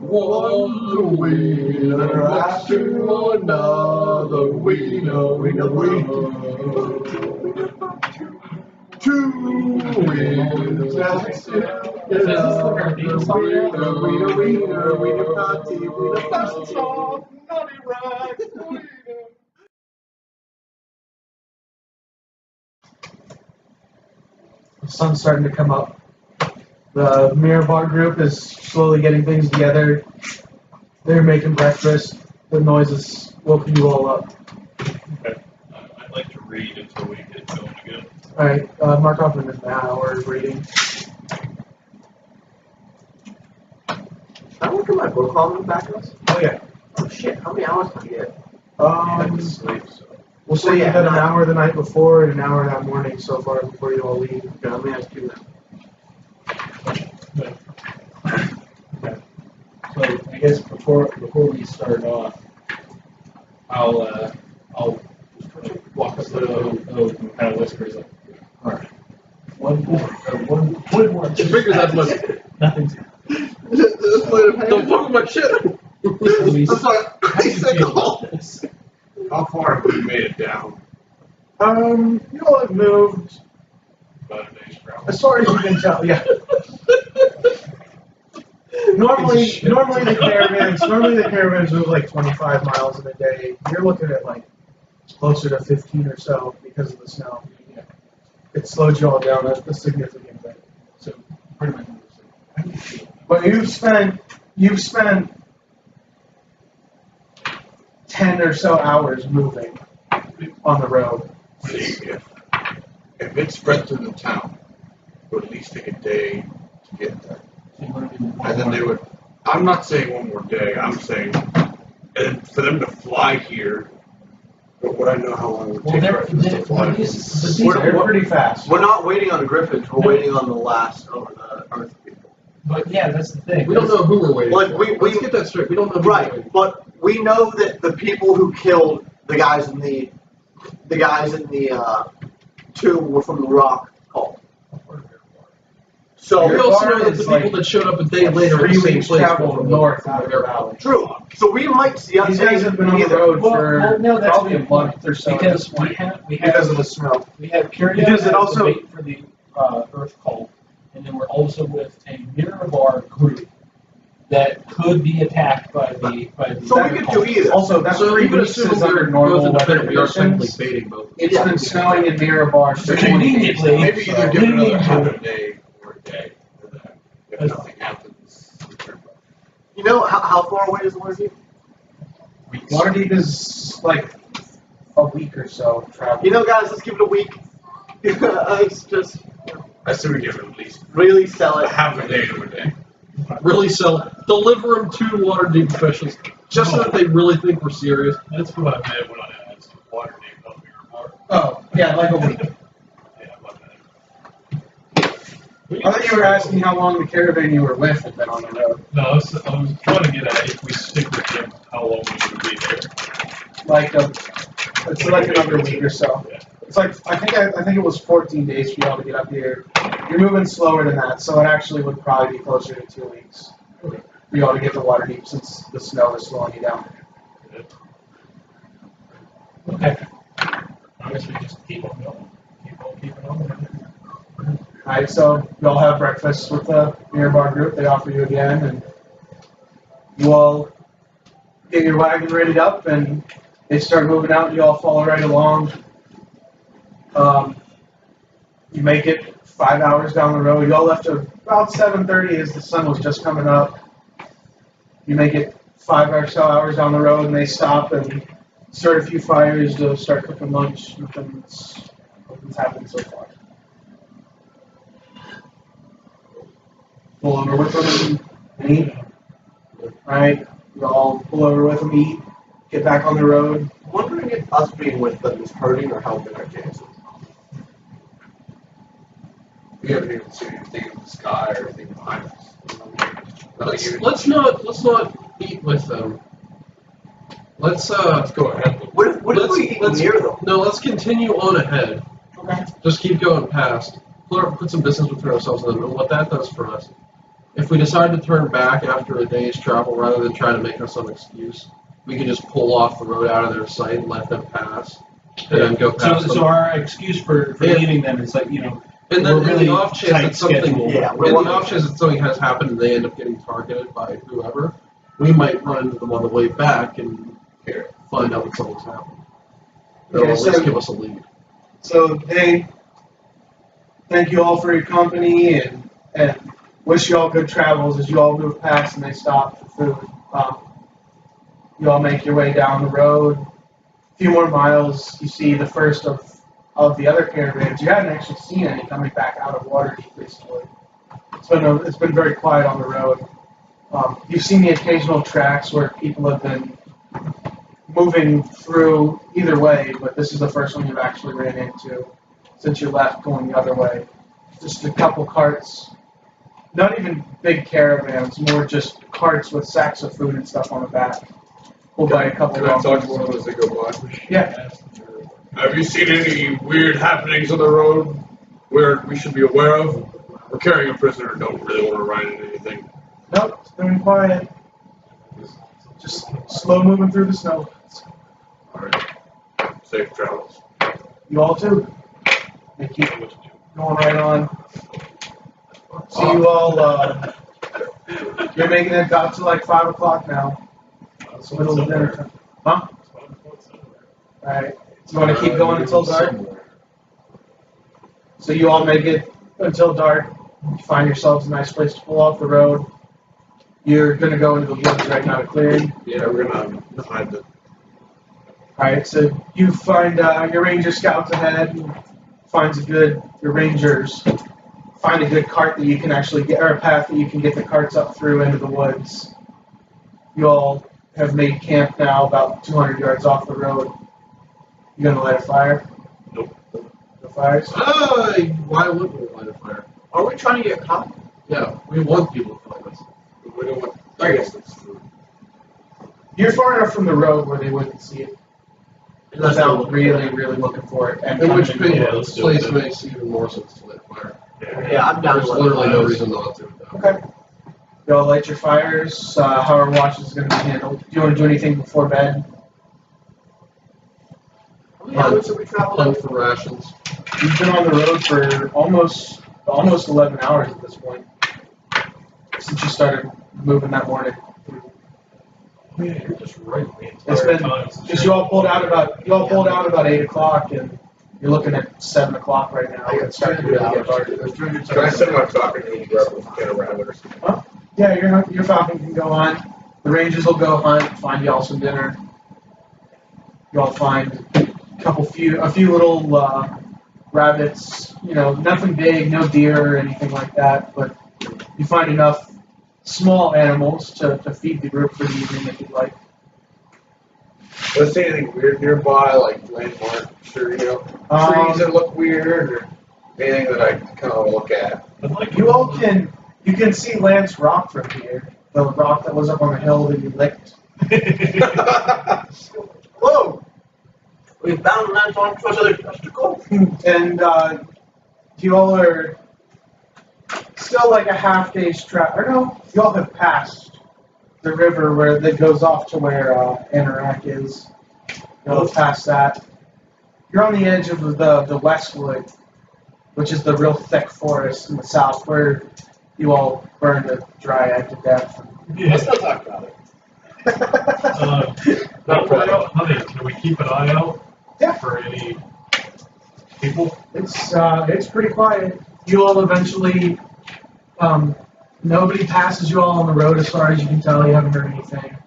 One wiener after another wiener. Two wieners after another wiener party, wiener fast talk, naughty rag, wiener. The sun's starting to come up. The mirror bar group is slowly getting things together. They're making breakfast. The noises woken you all up. Okay. I'd like to read until we get going again. Alright, mark off an hour of reading. Can I look at my book on the back of this? Oh yeah. Oh shit, how many hours did I get? Sleep, so. We'll say you had an hour the night before and an hour that morning so far before you all leave. Okay, let me ask you that. Okay. So I guess before we start off, I'll walk up to Oak and kind of whisper like, all right, one more. She figures that's my Nothing's. don't fuck with my shit. I'm sorry, I said all this. How far have we made it down? You all have moved About a day's travel. as far as you can tell, yeah. Normally the caravans move like 25 miles in a day. You're looking at like closer to 15 or so because of the snow. Yeah. It slowed you all down a significant bit. So pretty much. But you've spent 10 or so hours moving on the road. See, if it's spread through the town, it would at least take a day to get there. And then they would, I'm not saying one more day, I'm saying, and for them to fly here, but would I know how long it would take for them to fly? They're pretty fast. We're not waiting on the Griffins, we're waiting on the last of the Earth people. But yeah, that's the thing. We don't know who we're waiting Like, for. we Let's get that straight. We don't know who we're Right, waiting but we know that the people who killed the guys in the tomb were from the Rock cult. So We also know that the is people like that showed up a day later in 3 the same weeks place travel were from north the out of the valley. true. So we might see. These guys have been on the road for no, that's probably a month or so at because this point we because have of the snow. we have Curio Because it as also- the bait for the Earth cult, and then we're also with a mirror bar group that could be attacked by the So we could do either. Also, that's So 3 you can weeks assume is we're under both normal weather independent. We are technically conditions. baiting both. It's been snowing in Mirabar for 20 days. Conveniently. Maybe either give it another half a day or a day for that, if nothing happens. You know how far away is Waterdeep? Waterdeep is like a week or so travel. You know, guys, let's give it a week. Let's just I say we give it at least really sell it. half a day to a day. Really deliver them to Waterdeep officials, just so that they really think we're serious. That's what I meant when I asked water name up here more. Oh, yeah, like a week. Yeah, about that. I thought you were asking how long the caravan you were with had been on the road. No, I was trying to get at if we stick with him, how long we would be there. It's like another week or so. Yeah. It's like I think it was 14 days for y'all to get up here. You're moving slower than that, so it actually would probably be closer to 2 weeks for y'all to get to Waterdeep since the snow is slowing you down. Okay. I guess we just keep on going. Keep on. Alright, so y'all have breakfast with the Mirror Bar group. They offer you again, and you all get your wagon readied up, and they start moving out. You all follow right along. You make it 5 hours down the road. You all left at about 7:30 as the sun was just coming up. You make it 5 or so hours down the road, and they stop and start a few fires to start cooking lunch. Nothing's happened so far. Pull over with them and eat. Alright, you all pull over with them, eat, get back on the road. I'm wondering if us being with them is hurting or helping our chances. We haven't even seen anything in the sky or anything behind us. Let's not eat with them. Let's Go ahead. What if we eat near them? No, let's continue on ahead. Okay. Just keep going past. Put some distance between ourselves and them, and what that does for us If we decide to turn back after a day's travel, rather than trying to make us some excuse, we can just pull off the road out of their sight and let them pass, and then go past them. So our excuse for Yeah. leaving them is like, you know, And then we're in really the off chance tight that something, schedule. Yeah, in the off chance that something has happened and they end up getting targeted by whoever, we might run into them on the way back and find out what something's happened. They'll Okay, at least so- give us a lead. So they thank you all for your company and wish you all good travels as you all move past and they stop for food. You all make your way down the road. A few more miles, you see the first of the other caravans. You hadn't actually seen any coming back out of Waterdeep recently. It's been very quiet on the road. You've seen the occasional tracks where people have been moving through either way, but this is the first one you've actually ran into since you left going the other way. Just a couple carts, not even big caravans, more just carts with sacks of food and stuff on the back. We'll buy a couple Can I of talk to one of them as they go by? Yeah. Have you seen any weird happenings on the road where we should be aware of? We're carrying a prisoner and don't really want to ride into anything. Nope, it's been quiet. Just slow moving through the snow. Alright. Safe travels. You all too. They keep going right on. So you all, you're making it out to like 5 o'clock now. It's the middle of dinner time. Huh? Alright. You want to keep going until dark? So you all make it until dark. You find yourselves a nice place to pull off the road. You're going to go into the woods right now to clearing. Yeah, we're gonna hide the. Alright, so you find your ranger scouts ahead, your rangers find a good cart that you can actually get, or a path that you can get the carts up through into the woods. You all have made camp now about 200 yards off the road. You gonna light a fire? Nope. No fires? Why would we light a fire? Are we trying to get caught? Yeah, we want people to find us. We don't want. I guess that's true. You're far enough from the road where they wouldn't see it. Without really, really looking for it. And In which finding it. place makes even more sense to light a fire. Yeah, I'm down There's with literally no fires. reason not to. Okay. Y'all light your fires. How our watch is going to be handled. Do you want to do anything before bed? How many hours have we traveled? Hunt for rations. You've been on the road for almost 11 hours at this point. Since you started moving that morning. Yeah, you're just right the It's entire been, time. because you all pulled out about 8 o'clock and you're looking at 7 o'clock right now. It's starting to really get dark. Can I send my talking to you grab a can of rabbit or something? Yeah, your falcon can go on. The rangers will go hunt, find y'all some dinner. You all find a few little rabbits. Nothing big, no deer or anything like that. But you find enough small animals to feed the group for the evening if you'd like. Let's see anything weird nearby, like landmarks or trees that look weird or anything that I kind of look at. I'd like You all can see Lance Rock from here. The rock that was up on the hill that you licked. Whoa! We found land on testicle. And you all are still like a half day's travel. Or no, you all have passed the river that goes off to where Anorak is. You all have passed that. You're on the edge of the Westwood, which is the real thick forest in the south, where you all burned a dryad to death. Let's not talk about it. Honey, can we keep an eye out Yeah. for any people? It's pretty quiet. You all eventually, nobody passes you all on the road as far as you can tell. You haven't heard anything.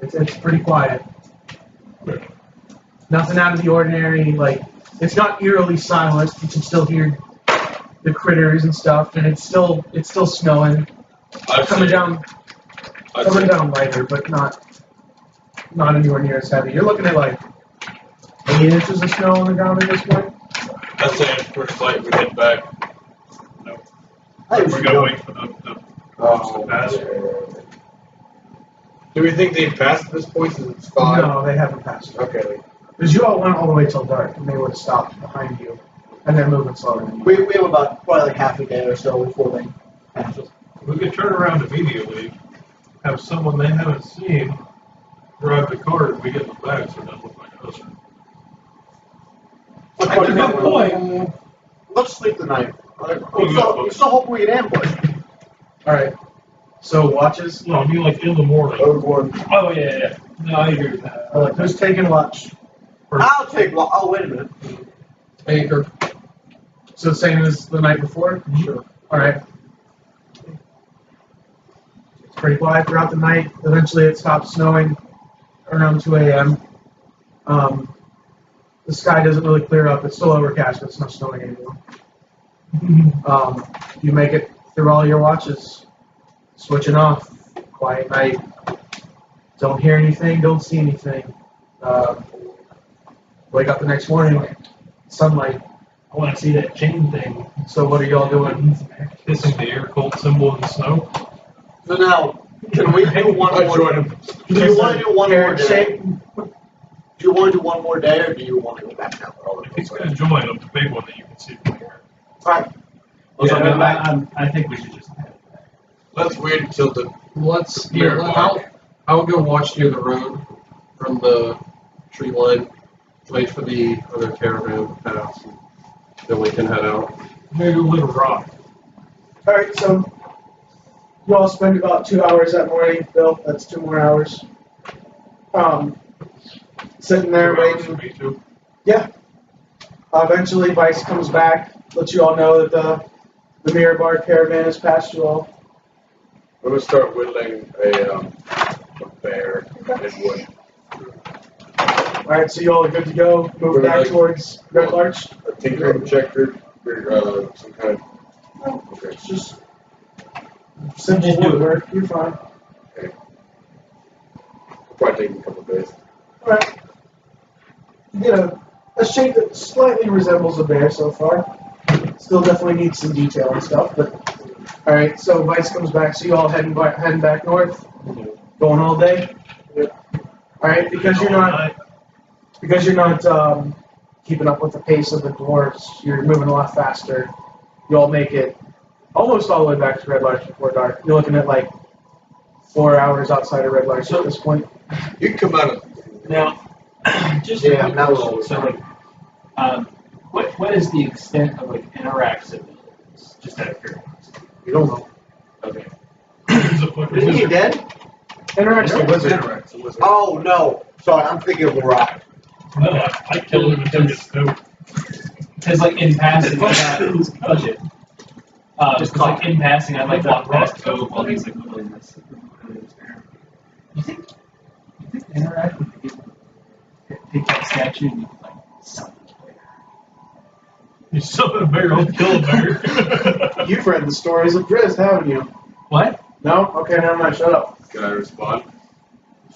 It's pretty quiet. Nothing out of the ordinary. Like, it's not eerily silent. You can still hear the critters and stuff, and it's still snowing. Coming down lighter, but not anywhere near as heavy. You're looking at like 8 inches of snow on the ground at this point. I'd say it's pretty light, we head back. No. I We're gonna wait for the roads to pass. Do we think they've passed at this point since it's 5? No, they haven't passed. Okay. Because you all went all the way till dark, and they would have stopped behind you, and they're moving slower than you. We have about probably like half a day or so before they pass us. We could turn around immediately, have someone they haven't seen drive the car, and we get in the back, so it doesn't look like us. That's a good point. Let's sleep the night. You still hope we get ambushed. Alright. So watches. No, I mean like in the morning. Oh, yeah. No, I agree with that. Who's taking watch? I'll take one. Oh, wait a minute. Anchor. So the same as the night before? Sure. Alright. It's pretty quiet throughout the night. Eventually it stops snowing around 2 a.m. The sky doesn't really clear up. It's still overcast, but it's not snowing anymore. You make it through all your watches. Switching off. Quiet night. Don't hear anything, don't see anything. Wake up the next morning, sunlight. I want to see that chain thing. So what are y'all doing? Kissing the air cold symbol in the snow. So now, can we do one more? Do you want to do one more day? Do you want to do one more day, or do you want to go back down the road? If he's going to join them, the big one that you can see from here. Alright. I think we should just have it. Let's wait until the I'll go watch near the road from the tree line. Wait for the other caravan to pass, and then we can head out. Maybe a little rock. Alright, so you all spend about 2 hours that morning, Bill. That's 2 more hours. Sitting there waiting. Yeah. Eventually, Vice comes back, lets you all know that the Mirror Bar caravan has passed you all. I'm gonna start whittling a bear in wood. Alright, so you all are good to go. Move back towards Red Larch. A tinker objector, some kind of. Okay. It's just simple woodwork. You're fine. Okay. It'll probably take a couple of days. Alright. You get a shape that slightly resembles a bear so far. Still definitely needs some detail and stuff, but alright, so Vice comes back, so you all heading back north? Going all day? Alright, because you're not keeping up with the pace of the dwarves, you're moving a lot faster. You all make it almost all the way back to Red Larch before dark. You're looking at like 4 hours outside of Red Larch at this point. You can come out of. Now, just Yeah, a quick now question. it's So, like, what is the extent of like Interax's abilities? Just out of curiosity. You don't know. Okay. Isn't he dead? Interact a wizard. Oh, no. Sorry, I'm thinking of the rock. No, I killed him and took his coat. Because like in passing, budget. Just like in passing, I'd like walk past Cove while he's like whittling this. You think Interact would be able to take that statue and you could like summon it later? You summon a bear, I'll kill a bear. You've read the stories of Drizzt, haven't you? What? No? Okay, never mind, shut up. Can I respond?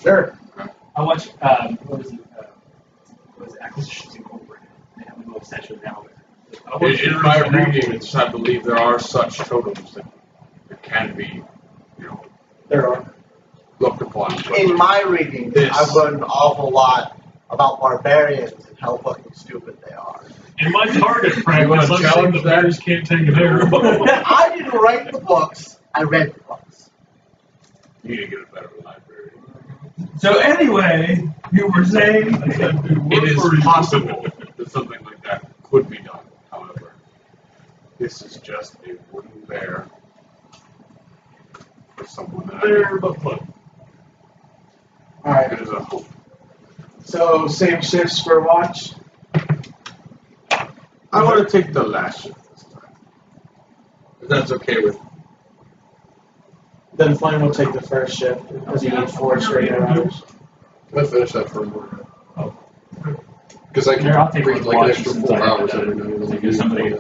Sure. I watched, what was it, Acquisitions Incorporated. They have a little statue now. In my readings, I believe there are such totems that can be, There are. looked upon. but- In my reading, I've learned an awful lot about barbarians and how fucking stupid they are. In my target You practice, wanna I'm saying challenge the that? bears can't take an arrow. I didn't write the books. I read the books. You need to get a better library. So anyway, you were saying? It is possible that something like that could be done, however. This is just a wooden bear for someone that Bear, but look. Alright, it is a hope. so same shifts for watch. I want to take the last shift this time. If that's okay with Then Flame will take the first shift because you need 4 straight hours. Can I finish that for a moment? Oh. Because I Here, I'll can take read one like an watch extra since 4 I have hours that. every night. Take somebody.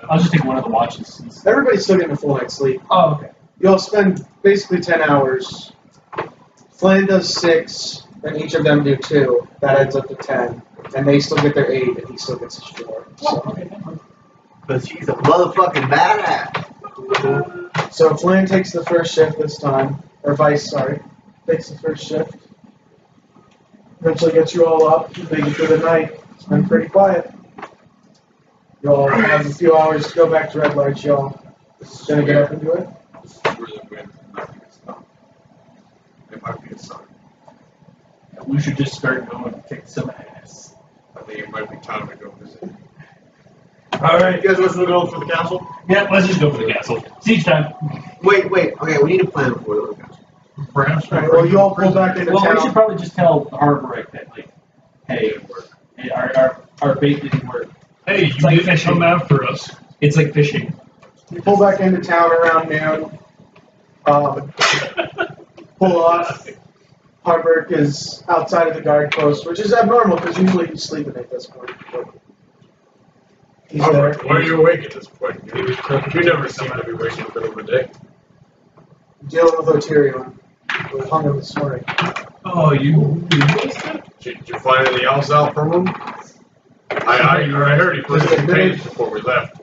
I'll just take one of the watches. Everybody's still getting a full night's sleep. Oh, okay. You'll spend basically 10 hours. Flynn does 6, then each of them do 2. That adds up to 10. And they still get their 8, and he still gets his 4. So, Because he's a motherfucking badass. so Flynn takes the first shift this time. Or Vice, sorry. Takes the first shift. Eventually gets you all up, make it through the night. It's been pretty quiet. You all have a few hours to go back to Red Larch, y'all. Gonna get up and do it? this is where the wind might be a stop. It might be a sign. We should just start going and kick some ass. I think it might be time to go visit. Alright, you guys want to go for the castle? Yeah, let's just go for the castle. Siege time. Wait, okay, we need a plan before we go to the castle. Perhaps. Alright, well, you all pull back into Well, we should town. probably just tell the harbor that, like, hey, our bait didn't work. Hey, you like didn't fishing. come after us. It's like fishing. You pull back into town around noon. Pull off. Harburg is outside of the guard post, which is abnormal because usually he's sleeping at this point. But he's there. Why are you awake at this point? You never seem to be waking up in the middle of the day. Dealing with Oterion. We hung him this morning. Oh, you Did you find anything else out from him? I heard he put his page before we left.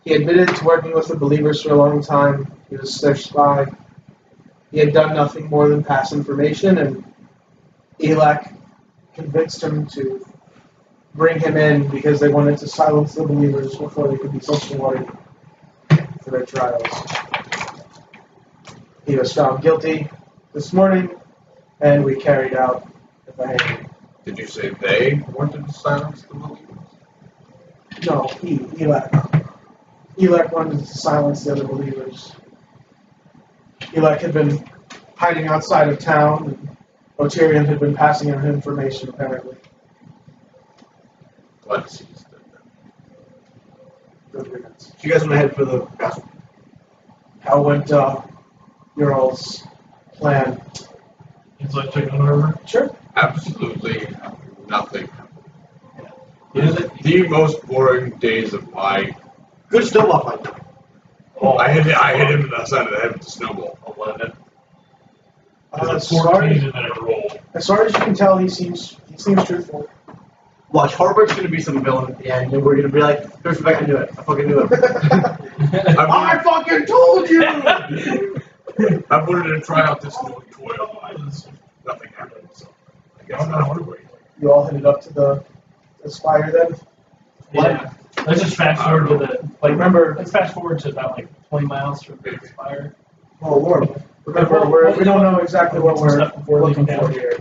He admitted to working with the Believers for a long time. He was their spy. He had done nothing more than pass information, and Elak convinced him to bring him in because they wanted to silence the Believers before they could be put to water for their trials. He was found guilty this morning, and we carried out the hanging. Did you say they wanted to silence the believers? No, Elak. Elak wanted to silence the other Believers. Elak had been hiding outside of town, and Oterion had been passing him information, apparently. Let's see. So you guys want to head for the castle? How went your all's plan? Insight check on harbor? Sure. Absolutely nothing. Is it? The most boring days of my. Good snowball fight now. Oh, I hit him in the side of the head with the snowball. 11. As 14 far and then a roll. as you can tell, he seems truthful. Watch, Harburg's going to be some villain at the end, and we're going to be like, first I knew it. I fucking knew it. I fucking told you! I wanted to try out this new toy of mine. Nothing happened, so I guess I'm not wait. You all headed up to the spire then? Yeah. Let's just fast forward to the, like, remember, let's fast forward to about, like, 20 miles from the fire. Oh, Lord. Remember, we don't know exactly what we're looking for here.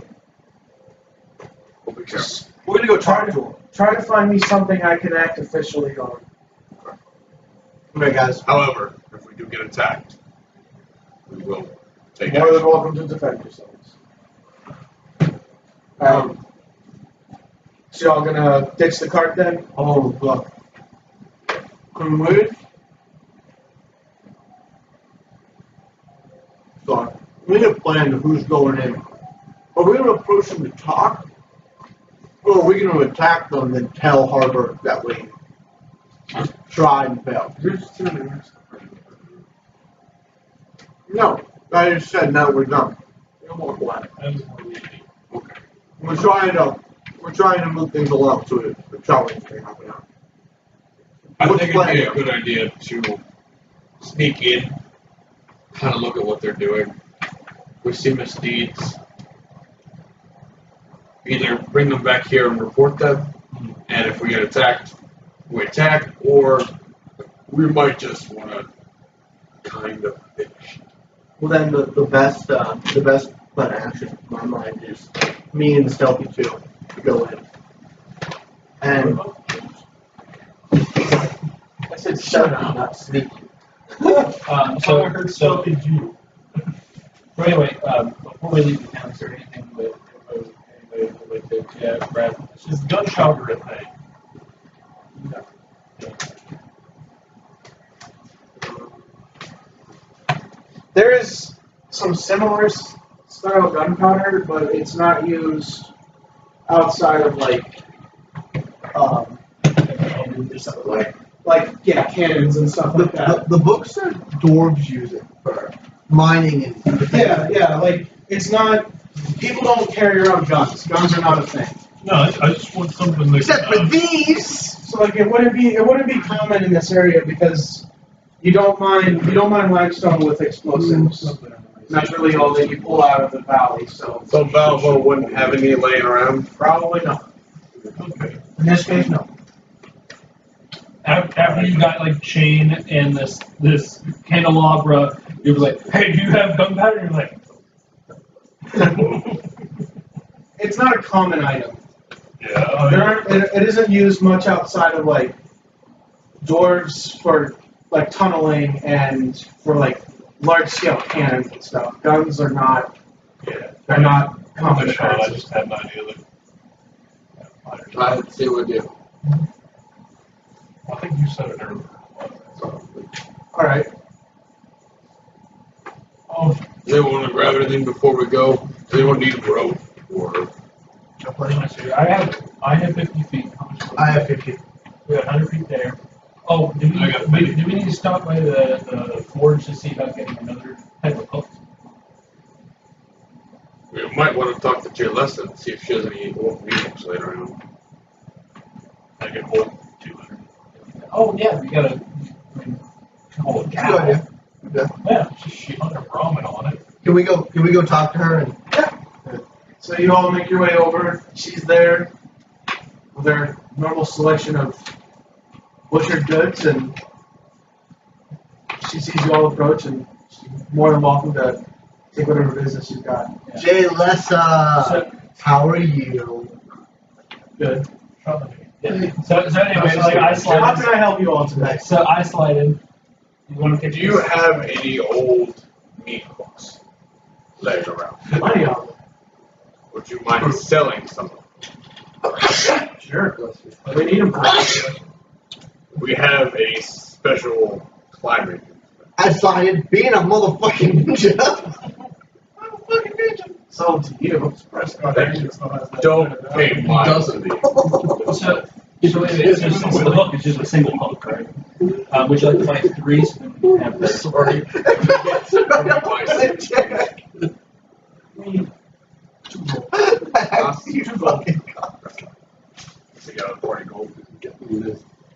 We'll be careful. We're going to go talk to him. Try to find me something I can act officially on. Okay, guys. However, if we do get attacked, we will take More than action. welcome to defend yourselves. So y'all gonna ditch the cart then? Oh, look. Can we? Sorry. We need a plan of who's going in. Are we going to approach them to talk? Or are we going to attack them and then tell Harburg that we tried and failed? No. I just said no, we're done. No more plan. That is more easy. Okay. We're trying to move things along so that the challenge can happen out. I What's think the it'd be plan? a good idea to sneak in, kind of look at what they're doing. We see misdeeds. Either bring them back here and report them, and if we get attacked, we attack, or we might just want to kind of finish. Well, then the best plan of action, in my mind, is me and the Stealthy 2 to go in. And I said stealthy, not sneaky. So anyway, before we leave the town, is there anything that anybody would like to grab? Is gunpowder a thing? No. There is some similar style gunpowder, but it's not used outside of like cannons and stuff like that. The book said dwarves use it for mining and Yeah, like it's not. People don't carry around guns. Guns are not a thing. No, I just want something that. Except for these. So like it wouldn't be common in this area because you don't mine limestone with explosives. And that's really all that you pull out of the valley. So Valvo wouldn't have any laying around. probably not. Okay. In this case, no. After you got like chain and this candelabra, you were like, hey, do you have gunpowder? You're like, It's not a common item. Yeah. It isn't used much outside of like dwarves for like tunneling and for like large scale cannons and stuff. Guns are not. Yeah. They're not I'm common not sure. I occurrences. just had an idea that. I had the same idea. I think you said it earlier. All right. Oh, Does anyone want to grab anything before we go? Does anyone need a rope? Or I have 50 feet. How much? I have 50. We got 100 feet there. Oh, do we need to stop by the forge to see about getting another type of hook? we might want to talk to Jalessa and see if she has any old needles laying around. I can hold 200. Oh yeah, we gotta. Holy Good cow! idea. Okay. Yeah. She hung a ramen on it. Can we go talk to her? And So you all make your way over. She's there with her normal selection of butchered goods, and she sees you all approach, and she's more than welcome to take whatever business you've got. Jay Lessa, So, how are you? Good. yeah. So anyway, like I How slide. can I help you all today? So I slide in. You want to get Do you have any old meat hooks laying around? Money on them. Would you mind selling some of them? Sure. What do they need them for? We have a special climbing. I started being a motherfucking ninja. Sell them to you. Don't pay mind Doesn't. to these. So wait a minute. So the hook is just a single hook, right? Would you like to buy 3? So then we can have this. Sorry. You fucking So you got a 40 gold.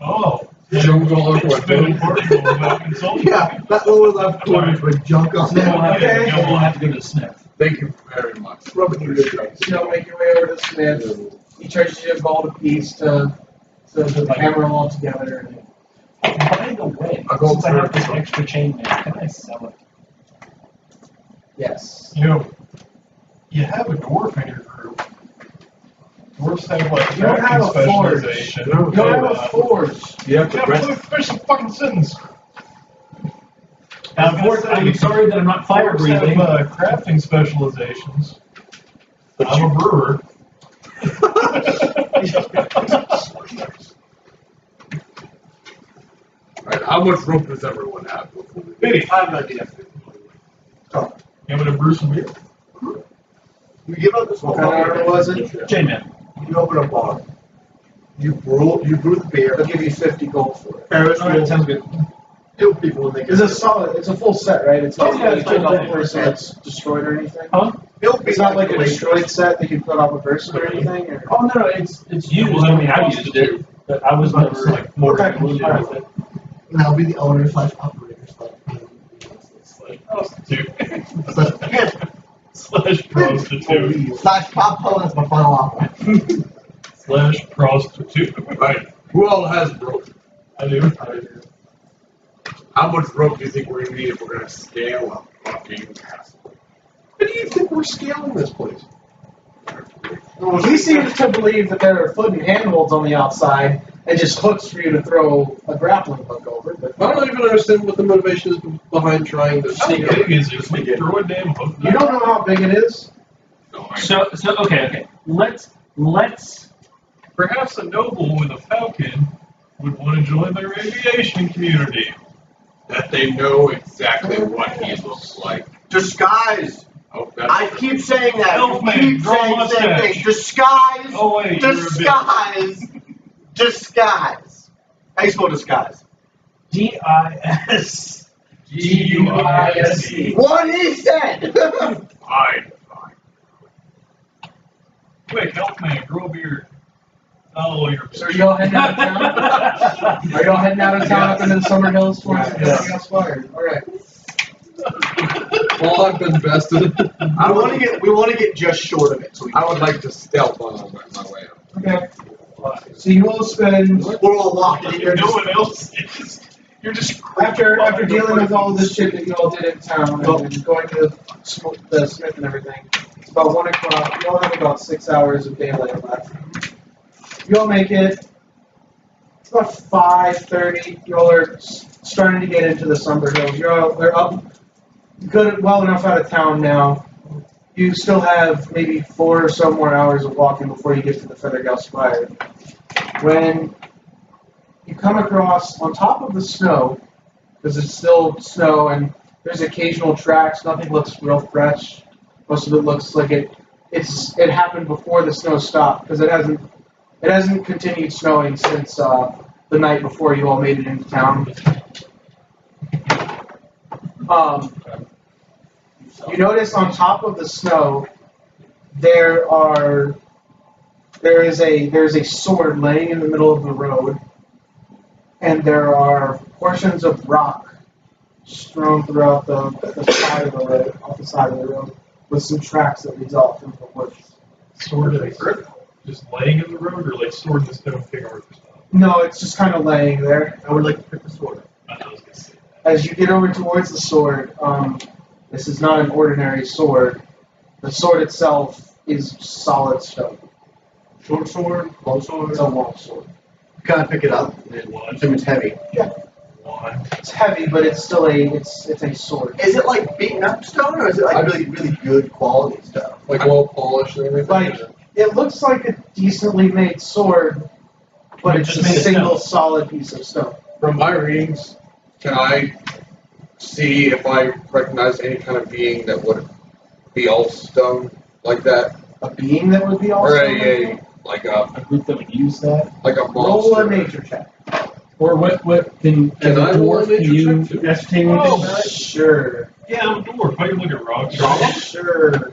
Oh. Jungle It's been important without consulting. Yeah, that lower left corner with junk on So then we'll have, Okay. to, we'll have to go to the smith. Thank you very much. Rub it in your face. You know, make your way over to the Smith. He charges you a gold a piece to hammer them all together. By the way, I'll go since I have through. this extra chainmail, can I sell it? Yes. You know, you have a dwarf in your group. Dwarfs have like You don't have crafting a forge. specialization. You don't have a forge. You have to Yeah, rest. but finish the fucking sentence. I'm sorry that I'm not fire Dwarves have breathing. crafting specializations. I'm a brewer. Alright, how much rope does everyone have? Hey, I have an idea. you want me to brew some beer? You give up this What kind of armor was it? Chainmail. You open a bar. You brew the beer. They'll give you 50 gold for it. Paris All right, will sounds good. kill people when they It's a solid. It's a full set, right? It's not Oh, yeah, like it's you take full off thing. a person that's destroyed or anything. Huh? He'll be It's not like a the destroyed set that you put off a person or anything. Or? Oh no, it's used. I mean, I used it, but I was never like more Okay. familiar All with right. it. And I'll be the owner / operator Like prostitute. / Prostitute. Pop that's my final offer. Prostitute. Right. Who all has rope? I do. How much rope do you think we're gonna need if we're gonna scale a fucking castle? How do you think we're scaling this place? He seems to believe that there are foot and handholds on the outside and just hooks for you to throw a grappling hook over. But I don't even understand what the motivation is behind trying to How scale. big is it? Can we throw a damn hook? you don't know how big it is. No, So okay. Let's Perhaps a noble with a falcon would want to join their aviation community. that they know exactly what he looks like. Disguise. Oh, that's I keep saying that. Elf You man, keep draw saying the same mustache. thing. Disguise. Oh wait, you're a bitch. Disguise. Disguise. How you spell disguise? DIS. GUISE. What he said. fine. Quick, elf man, grow a beard. Oh, you're a So are bitch. y'all heading out of town? Are y'all heading out of town up into the Summer Hills for Yeah. everything else fired? All right. Well, I've been vested. We want to get just short of it. So we I would like to stealth on my way up. Okay. supplies. So you will spend We're all walking in there. No one else is. You're just after dealing with all this shit that you all did in town and going to the smith and everything. It's about 1 o'clock. You all have about 6 hours of daylight left. You all make it. It's about 5:30. You all are starting to get into the Sumber Hills. They're up well enough out of town now. You still have maybe 4 or so more hours of walking before you get to the Fethergale Spire. When you come across, on top of the snow, because it's still snow and there's occasional tracks, nothing looks real fresh. Most of it looks like it happened before the snow stopped, because it hasn't continued snowing since the night before you all made it into town. You notice on top of the snow there is a sword laying in the middle of the road, and there are portions of rock strewn throughout the side of the road, off the side of the road, with some tracks that leads off into the woods. Sword in the earth? Just laying in the road, or like sword in the stone figure? No, it's just kind of laying there. I would like to pick the sword up. I was gonna say. As you get over towards the sword, this is not an ordinary sword. The sword itself is solid stone. Short sword, long sword. It's a long sword. Can I pick it up? One. Assume it's heavy. One. It's heavy, but it's still it's a sword. Is it like beaten up stone, or is it like really, really good quality stuff? Like well polished and everything. Like, it looks like a decently made sword, but it's Just a made of single stone. solid piece of stone. From my readings, can I see if I recognize any kind of being that would be all stone like that? A being that would be all Or stone. like A group that would use that. a Roll a monster. nature check. Or what can Can as a I roll a dwarf, can nature you check too? ascertain anything Oh, about it? Sure. Yeah, I'm a dwarf. I can look at rocks. Sure.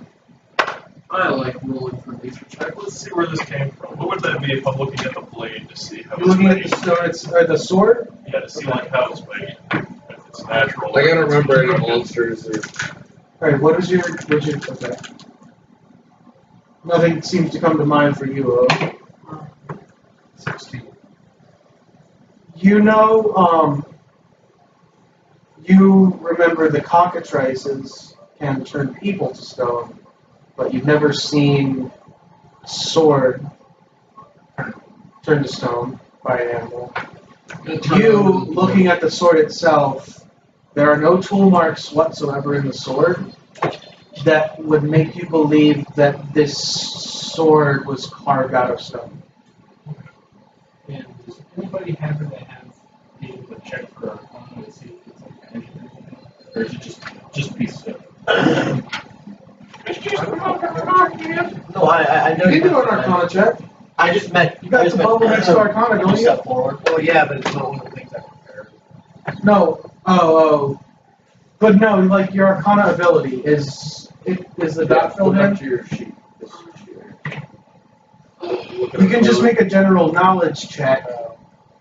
I like rolling for nature check. Let's see where this came from. What would that be if I'm looking at the blade to see how You're looking at it's the made? stone, or the sword? Yeah, to see like how it's made. If it's natural. I gotta if it's remember any constructed. monsters or Alright, what's your, okay. Nothing seems to come to mind for you, Oak. 16. You know, you remember the cockatrices can turn people to stone, but you've never seen a sword turned to stone by an animal. You, looking at the sword itself, there are no tool marks whatsoever in the sword that would make you believe that this sword was carved out of stone. And does anybody happen to have be able to check for Arcana to see if it's like magic or anything? Or is it just a piece of stuff? No, I know. You can do an Arcana check. I just meant. You got the bubble next to Arcana, don't you? Step forward. Oh yeah, but it's not one of the things I prepared. No. Oh. But no, like your Arcana ability is the dot filled Go back in. to your sheet. This is your sheet. You can just make a general knowledge check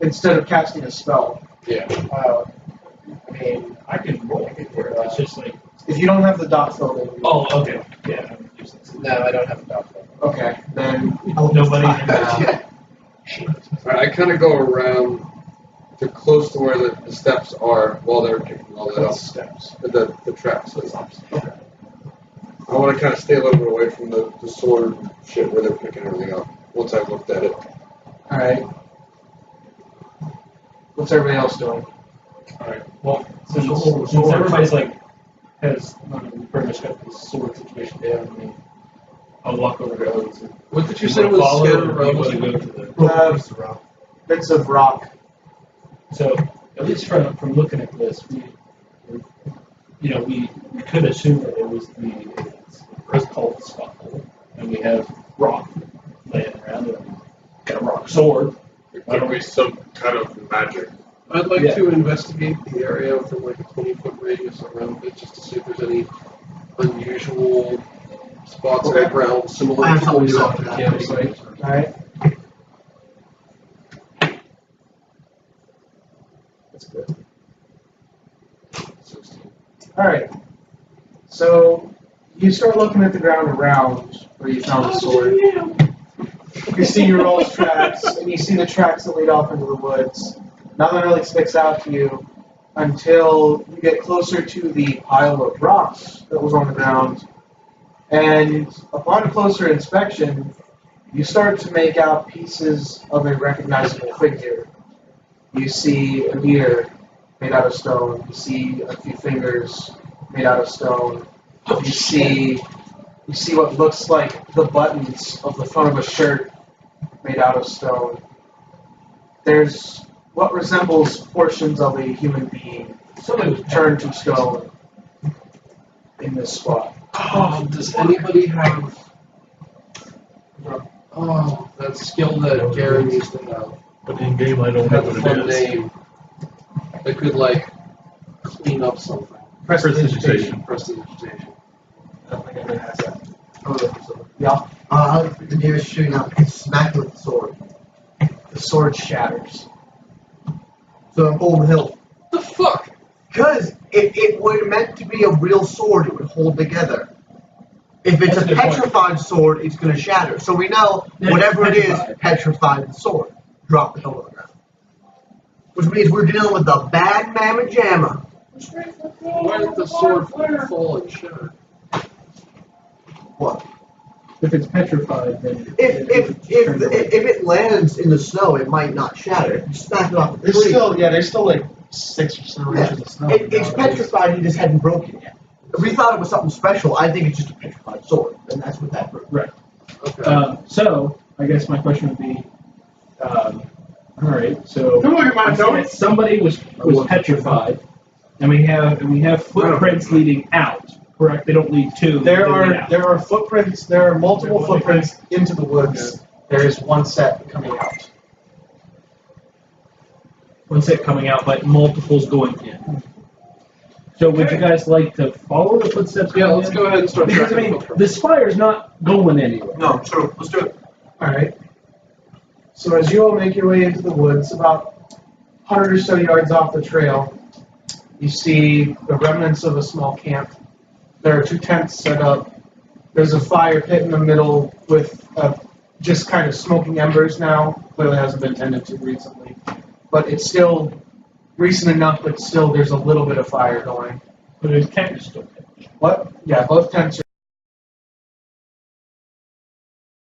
instead of casting a spell. Yeah. I mean, I can roll it, it's just like, If you don't have the dot filled in. oh, okay, yeah. I'm useless. No, I don't have a doctor. Okay, then Nobody can, I kind of go around to close to where the steps are while they're picking all that up. steps. The tracks. Okay. I want to kind of stay a little bit away from the sword shit where they're picking everything up. Once I've looked at it. Alright. What's everybody else doing? alright, well, since everybody's like, has, pretty much got this sword situation down, I mean, I'll walk over to O's. and- What did you Do say wanna was follow, scattered or do you around? wanna go to the? Bits of rock. So, at least from looking at this, we could assume that it was the Earth cult scuffle, and we have rock laying around, and got a rock sword. It could be some kind of magic. I'd like Yeah. to investigate the area from like a 20-foot radius around it, just to see if there's any unusual spots on the Okay. ground similar I have to something to do the after that. campsite. Alright. That's good. 16. Alright. So you start looking at the ground around where you found the sword. You see your Roll's tracks, and you see the tracks that lead off into the woods. Nothing really sticks out to you until you get closer to the pile of rocks that was on the ground. And upon closer inspection, you start to make out pieces of a recognizable figure. You see an ear made out of stone. You see a few fingers made out of stone. You see what looks like the buttons of the front of a shirt made out of stone. There's what resembles portions of a human being turned to stone in this spot. Oh, does anybody have that skill that Gary used to have? But in game, I don't Had know a what fun it is. name that could like clean up something. Prestidigitation. Prestidigitation. I don't think anyone has that. Yeah. The nearest shooting out and smack it with the sword. The sword shatters. So I'm over the hill. The fuck? Because if it were meant to be a real sword, it would hold together. If it's That's a a good point. petrified sword, it's going to shatter. So we know Yeah, whatever it is, petrified. petrified the sword. Drop the hell on the ground. Which means we're dealing with the bad mamma jamma. Why did the sword fall and shatter? What? If it's petrified, then If it lands in the snow, it might not shatter. If you smack it off the There's tree, still like 6 or 7 Yeah. inches of snow. It's petrified, he just hadn't broken yet. If we thought it was something special, I think it's just a petrified sword, and that's what that broke. right. Okay. So I guess my question would be, all right. So Don't look at my notes. somebody was petrified, and we have footprints leading out. Correct? They don't lead to. There they lead are out. there are footprints. There are multiple footprints into the woods. There is one set coming out. One set coming out, but multiples going in. So would you guys like to follow the footsteps? Yeah, going let's in? go ahead and start Because I tracking mean, footprints. the spire's not going anywhere. No, true. Let's do it. All right. So as you all make your way into the woods, about 100 or so yards off the trail, you see the remnants of a small camp. There are 2 tents set up. There's a fire pit in the middle with just kind of smoking embers now. Clearly hasn't been tended to recently. But it's still recent enough, but still there's a little bit of fire going. But the tent is still pitched. What? Yeah, both tents are